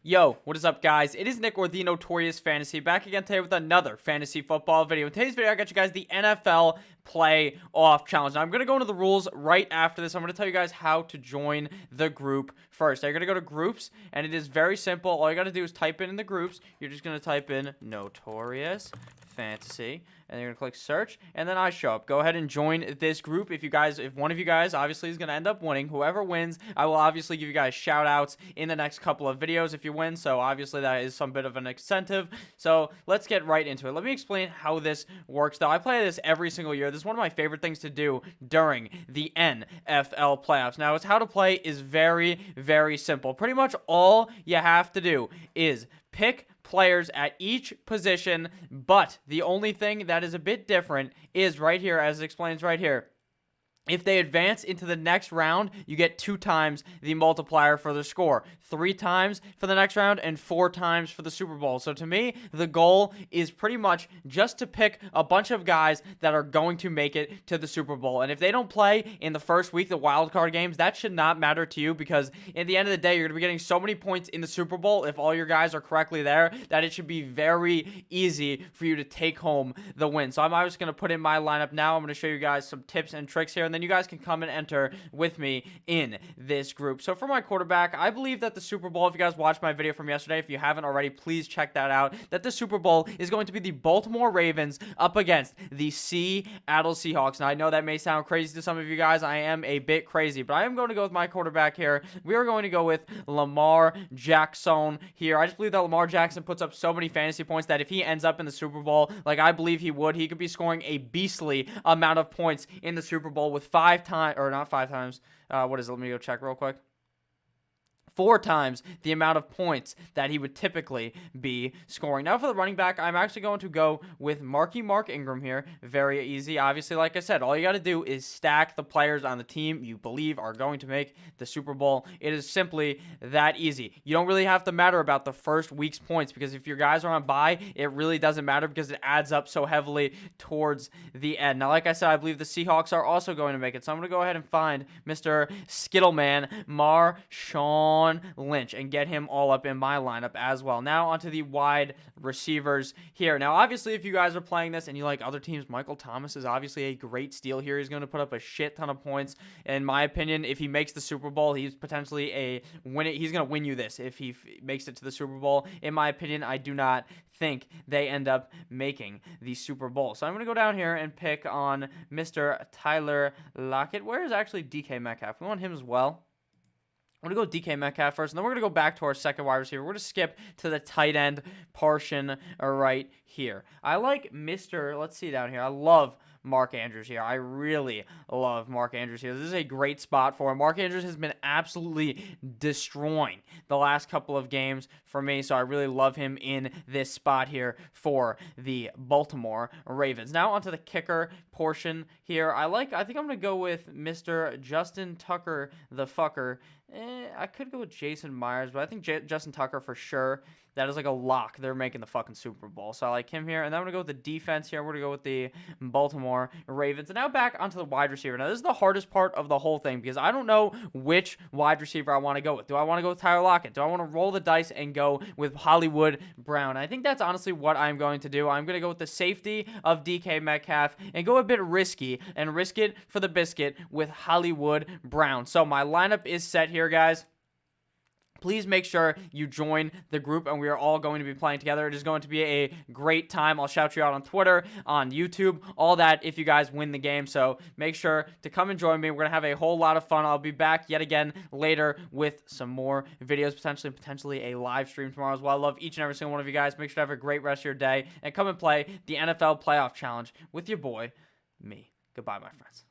Yo, what is up, guys? It is Nick, or the Notorious Fantasy, back again today with another fantasy football video. In today's video, I got you guys the NFL Playoff Challenge. Now, I'm going to go into the rules right after this. I'm going to tell you guys how to join the group first. Now, you're going to go to groups, and it is very simple. All you got to do is type in the groups. You're just going to type in Notorious Fantasy, and you're gonna click search, and then I show up. Go ahead and join this group. If one of you guys obviously is gonna end up winning, whoever wins, I will obviously give you guys shout outs in the next couple of videos if you win. So obviously that is some bit of an incentive. So let's get right into it. Let me explain how this works, though. I play this every single year. This is one of my favorite things to do during the NFL playoffs. Now, it's how to play is very, very simple. Pretty much all you have to do is pick players at each position, but the only thing that is a bit different is right here, as it explains right here. If they advance into the next round, you get 2 times the multiplier for the score, 3 times for the next round, and 4 times for the Super Bowl. So to me, the goal is pretty much just to pick a bunch of guys that are going to make it to the Super Bowl. And if they don't play in the first week, the wild card games, that should not matter to you, because at the end of the day, you're going to be getting so many points in the Super Bowl if all your guys are correctly there, that it should be very easy for you to take home the win. So I'm just going to put in my lineup now. I'm going to show you guys some tips and tricks here, and then you guys can come and enter with me in this group. So for my quarterback, I believe that the Super Bowl, if you guys watched my video from yesterday, if you haven't already, please check that out, that the Super Bowl is going to be the Baltimore Ravens up against the Seattle Seahawks. Now, I know that may sound crazy to some of you guys. I am a bit crazy, but I am going to go with my quarterback here. We are going to go with Lamar Jackson here. I just believe that Lamar Jackson puts up so many fantasy points that if he ends up in the Super Bowl, like I believe he would, he could be scoring a beastly amount of points in the Super Bowl with 5 times, or not 5 times, what is it? Let me go check real quick. 4 times the amount of points that he would typically be scoring. Now for the running back, I'm actually going to go with Mark Ingram here. Very easy. Obviously, like I said, all you got to do is stack the players on the team you believe are going to make the Super Bowl. It is simply that easy. You don't really have to matter about the first week's points, because if your guys are on bye, it really doesn't matter because it adds up so heavily towards the end. Now, like I said, I believe the Seahawks are also going to make it. So I'm going to go ahead and find Mr. Skittleman, Marshawn Lynch, and get him all up in my lineup as well. Now onto the wide receivers here. Now, obviously, if you guys are playing this and you like other teams, Michael Thomas is obviously a great steal here. He's going to put up a shit ton of points. In my opinion, if he makes the Super Bowl, he's potentially he's going to win you this if he makes it to the Super Bowl. In my opinion, I do not think they end up making the Super Bowl. So I'm going to go down here and pick on Mr. Tyler Lockett. Where is actually DK Metcalf? We want him as well. I'm going to go DK Metcalf first, and then we're going to go back to our second wide receiver. We're going to skip to the tight end portion right here. I like let's see down here. I love Mark Andrews here. I really love Mark Andrews here. This is a great spot for him. Mark Andrews has been absolutely destroying the last couple of games for me, so I really love him in this spot here for the Baltimore Ravens. Now onto the kicker portion here. I think I'm going to go with Mr. Justin Tucker, the fucker. I could go with Jason Myers, but I think Justin Tucker for sure. That is like a lock. They're making the fucking Super Bowl. So I like him here. And then I'm going to go with the defense here. We're going to go with the Baltimore Ravens. And now back onto the wide receiver. Now, this is the hardest part of the whole thing, because I don't know which wide receiver I want to go with. Do I want to go with Tyler Lockett? Do I want to roll the dice and go with Hollywood Brown? I think that's honestly what I'm going to do. I'm going to go with the safety of DK Metcalf and go a bit risky and risk it for the biscuit with Hollywood Brown. So my lineup is set here, guys. Please make sure you join the group, and we are all going to be playing together. It is going to be a great time. I'll shout you out on Twitter, on YouTube, all that if you guys win the game. So make sure to come and join me. We're going to have a whole lot of fun. I'll be back yet again later with some more videos, potentially a live stream tomorrow as well. I love each and every single one of you guys. Make sure to have a great rest of your day, and come and play the NFL Playoff Challenge with your boy, me. Goodbye, my friends.